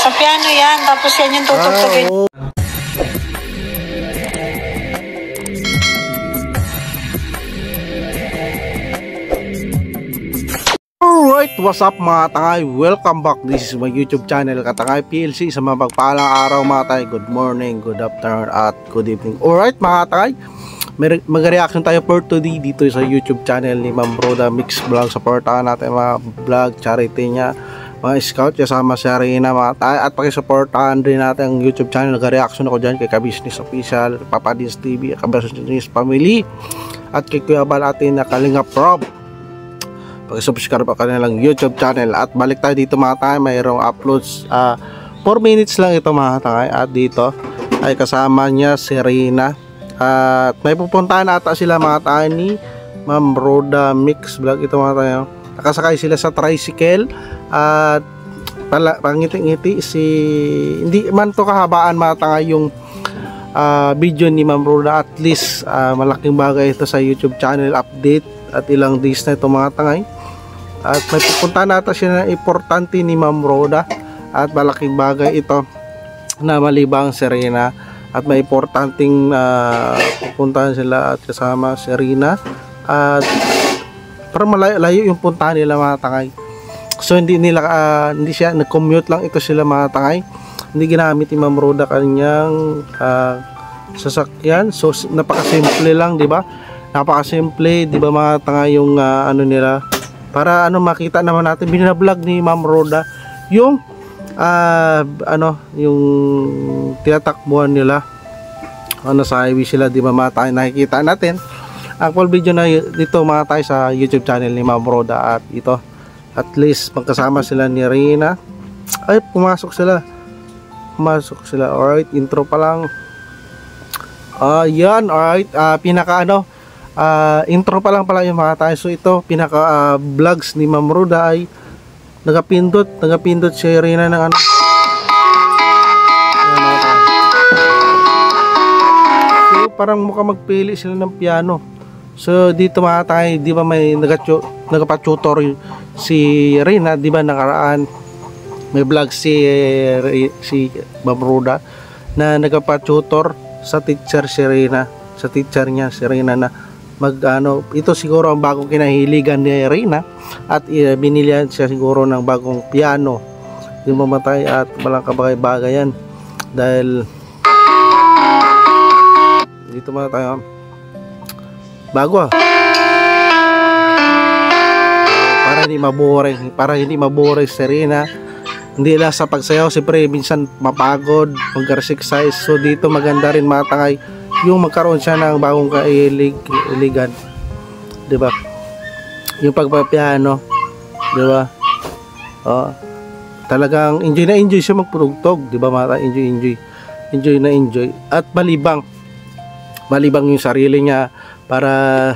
Sa piano yan, tapos yan yung tutugtugin. Oh. Alright, what's up mga tangay? Welcome back. This is my YouTube channel, Katangay PLC. Sa mga pagpalang araw mga tangay, good morning, good afternoon, at good evening. Alright mga tangay, mag-reaction tayo for today dito sa YouTube channel ni Ma'am Roda Mix Vlog. Supportahan natin mga vlog, charity niya, mga scout, kasama si Arena mga tangay. At pakisuportahan rin natin ang YouTube channel. Nag-reaction ako dyan kay Ka-Business Official, Papa Dins TV, Ka-Business Family, at kay Kuya Bal atin na Kalinga Prob. Pag-subscribe pa kanilang YouTube channel. At balik tayo dito mga tangay, mayroong uploads 4 minutes lang ito mga tangay. At dito ay kasama niya si Rina. At may pupuntahan ata sila mga tangay ni Ma'am Roda Mix Vlog. Ito mga tangay, nakasakay sila sa tricycle. At pangiti-ngiti si, hindi man to kahabaan mga tangay yung video ni Ma'am Roda. At least malaking bagay ito sa YouTube channel update. At ilang days na ito mga tangay. At may pupunta nata siya na importante ni Ma'am Roda. At malaking bagay ito na malibang si Rina. At may importanteng pupuntahan sila at kasama si Rina. At para malayo yung puntahan nila mga tangay. So hindi siya nag-commute lang ito sila mga tangay. Hindi ginamit ni Ma'am Roda kanyang sasakyan. So napakasimple lang, di ba? Napakasimple, di ba mga tangay yung ano nila. Para makita naman natin, binablog ni Ma'am Roda yung yung tinatakbuhan nila. Sa highway sila, di ba mga tayo nakikita natin ang full video na dito mga tayo sa YouTube channel ni Ma'am Roda. At ito, at least magkasama sila ni Rina. Ay, pumasok sila. Alright, intro pa lang. Yan, alright, intro pa lang pala yung mga tayo. So ito, pinaka vlogs ni Ma'am Roda ay nagapindot si Rina ng ano. So parang mukhang magpili sila ng piano. So dito mga tayo, di ba may nagapa-tutor si Rina, di ba nakaraan may vlog si Ma'am Roda na nagapa-tutor sa teacher si Rina, sa teacher niya si Rina na ito siguro ang bagong kinahiligan ni Rina. At binilihan siya siguro ng bagong piano. Yung mamatay at walang kabagay-bagay yan. Dahil dito muna tayo. Bago para hindi maboring si Rina. Hindi lang sa pagsayaw, siyempre minsan mapagod, mag-exercise. So dito maganda rin mga tangay yung magkaroon siya ng bagong kailigan, di ba? Yung pagpapiano, di ba? Talagang enjoy siya magputugtog, di ba? Enjoy. At malibang yung sarili niya para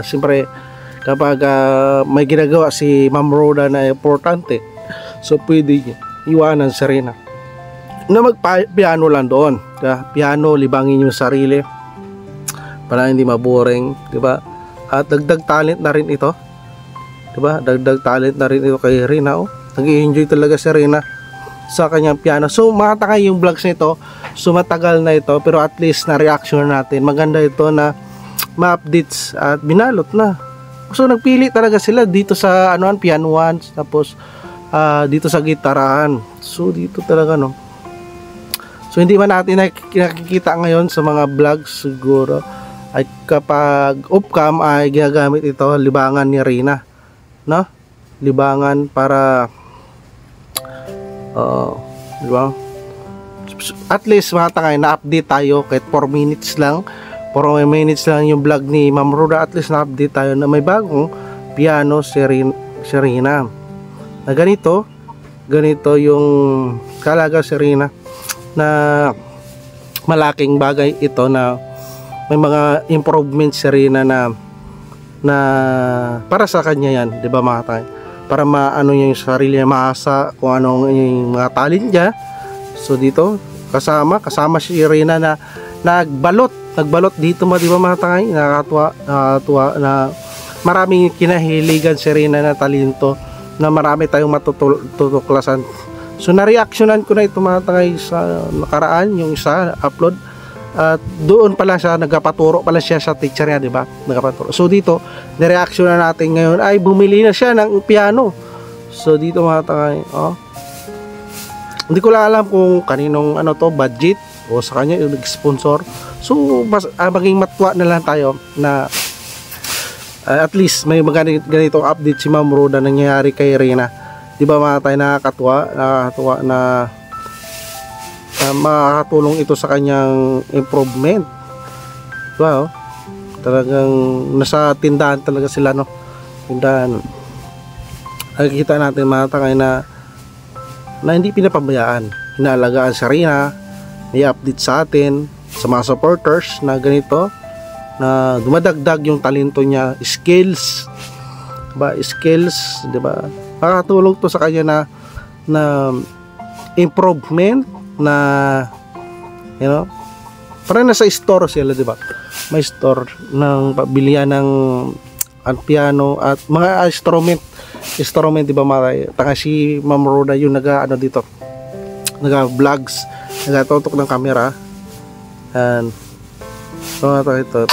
siyempre kapag may ginagawa si Ma'am Roda na importante, so pwede iwanan si Rina na magpiano lang doon. Piano, libangin yung sarili para hindi maboring, di ba? At dagdag talent na rin ito, di ba? Dagdag talent na rin ito kay Rina. Nag-i-enjoy talaga si Rina sa kanyang piano. So matakay yung vlogs nito. So matagal na ito, pero at least na reaction natin. Maganda ito na ma-updates at binalot na. So nagpili talaga sila dito sa piano 1, tapos dito sa gitarahan. So dito talaga So hindi man natin nakikita ngayon sa mga vlogs siguro ay kapag off-cam ay ginagamit ito, libangan ni Rina, no? Libangan para di ba? At least mga tangay, na-update tayo kahit 4 minutes lang. 4 minutes lang yung vlog ni Ma'am Roda. At least na-update tayo na may bagong piano si Rina. Na ganito yung kalaga si Rina. Na malaking bagay ito na may mga improvements si Rina na para sa kanya yan, di ba mga tayo? Para maano yung sarili niya, maasa kung anong yung mga talent niya. So dito kasama si Rina na nagbalot dito di ba mga tayo? Nakakatuwa na maraming kinahiligan si Rina na talento na marami tayong matutuklasan So na-reactionan ko na ito mga tangay sa nakaraan, yung isa upload. At doon pala siya, nagpaturo pala siya sa teacher niya, di ba? Nagpaturo. So dito, na-reaction na natin ngayon ay bumili na siya ng piano. So dito mga tangay, oh. Hindi ko lang alam kung kaninong ano to, budget o sa kanya yung nag-sponsor. So maging matwa na lang tayo na at least may ganitong update si Ma'am Roda nangyayari kay Reyna. Di ba mga tayo, nakakatuwa na makakatulong ito sa kanyang improvement. Diba, oh? Talagang nasa tindahan talaga sila, no? Tindahan. Nakikita natin mga tangay na hindi pinapabayaan. Inaalagaan si Reyna, may update sa atin, sa mga supporters na ganito, na dumadagdag yung talento niya, skills, diba? Skills, diba? Makakatulong to sa kanya na improvement, na you know, parang nasa store sila, di ba? May store ng pabilihan ng piano at mga instrument, di ba mga tanga si Ma'am Roda yung ano dito, vlogs, nagatutok ng camera. And so ito.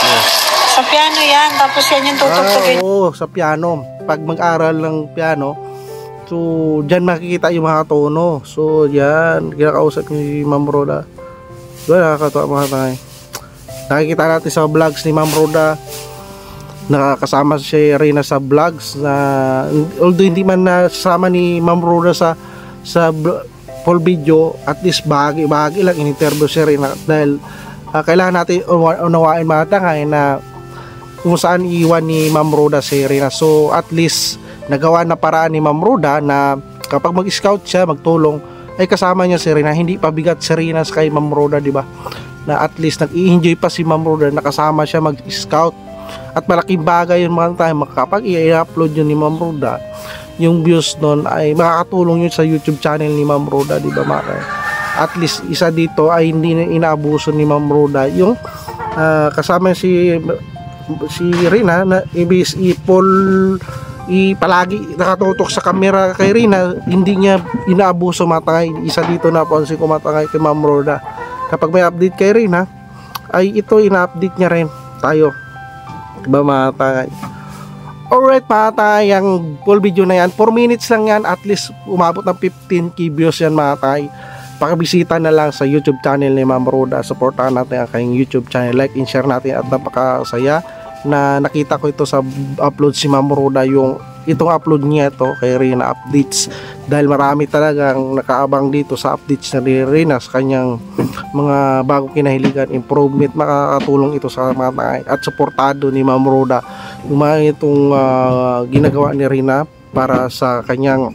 Sa piano yan, tapos yan yung tutugtugin. Oo, sa piano. Pag mag-aral ng piano, so, dyan makikita yung mga tono. So, yan. Kinakausap ni Ma'am Roda. So, nakakatawa mga tangay. Nakikita natin sa vlogs ni Ma'am Roda. Nakakasama si Reyna sa vlogs. Although hindi man nasama ni Ma'am Roda sa full video, at least bahagi lang in-interview si Reyna. Dahil kailangan natin unawain mga tangay na kung saan iwan ni Ma'am Roda si Reyna. So, at least nagawa na paraan ni Ma'am Roda na kapag mag-scout siya, magtulong, ay kasama niya si Reyna. Hindi pabigat si Reyna kay Ma'am Roda, di ba? Na at least nag-i-enjoy pa si Ma'am Roda na kasama siya mag-scout. At malaking bagay yun mga tayo, kapag i-upload yun ni Ma'am Roda, yung views nun ay makakatulong yun sa YouTube channel ni Ma'am Roda, di ba mga? At least isa dito ay hindi na inaabuso ni Ma'am Roda yung kasama si Reyna na ibis palagi nakatutok sa camera kay Reyna, hindi niya inaabuso matangay. Isa dito na pansin ko matangay kay Ma'am Roda, kapag may update kay Reyna ay ito ina-update niya rin tayo, diba matangay? Alright matangay, ang full video na yan 4 minutes lang yan, at least umabot ng 15k views yan matangay. Pakibisita na lang sa YouTube channel ni Ma'am Roda, supportahan natin ang kanyang YouTube channel, like and share natin. At napakasaya na nakita ko ito sa upload si Ma'am Roda, itong upload niya ito kay Reyna updates, dahil marami talagang nakaabang dito sa updates na ni Reyna sa kanyang mga bagong kinahiligan, improvement. Makakatulong ito sa mga tangay at suportado ni Ma'am Roda itong ginagawa ni Reyna para sa kanyang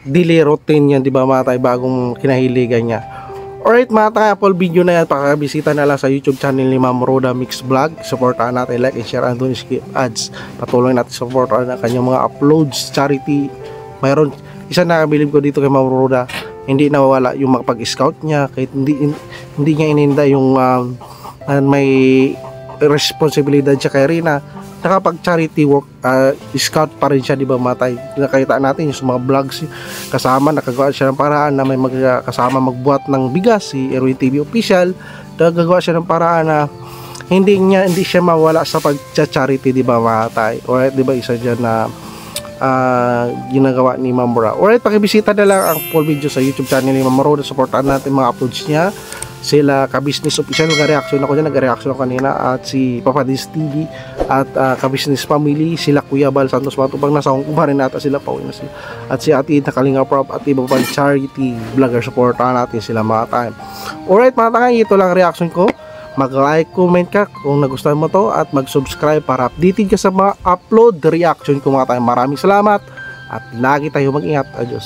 daily routine yan, di ba mga tayo, bagong kinahiligan niya. Alright mga tayo, full video na yan. Pakabisita na lang sa YouTube channel ni Ma'am Roda Mix Vlog. Supportahan natin, like and share, and don't skip ads. Patuloy natin supportahan ang kanyang mga uploads, charity. Mayroon isa na bilib ko dito kay Ma'am Roda, hindi nawawala yung makapag-scout niya, kahit hindi niya ininda yung may responsibilidad siya kay Reyna. Nakapag charity work, scout pa rin siya, di ba matay? Nakita natin yung sa mga vlogs, kasama nakagawa siya ng paraan na may kasama magbuhat ng bigas, si Erwin TV Official. Nagagawa siya ng paraan na hindi siya mawala sa pag-charity, di ba matay? Alright, di ba isa dyan na ginagawa ni Ma'am Roda. Alright, pakibisita na lang ang full video sa YouTube channel ni Ma'am Roda. Supportan natin mga uploads niya. Sila Ka-Business Official, nag-reaction ako dyan, nag-reaction ako kanina, at si Papa Dis TV, at Ka-Business Family, sila Kuya Bal Santos Matubang, nasa Hong Kong pa rin nata sila, pauwi na sila, at si Ate Ida Kalinga Prop, at iba pang charity vlogger. Supportan natin sila mga time. Alright mga tangay, ito lang reaction ko. Mag-like, comment ka kung nagustuhan mo to, at mag-subscribe para updated ka sa mga upload reaction ko mga time. Maraming salamat at lagi tayo mag-ingat. Adios.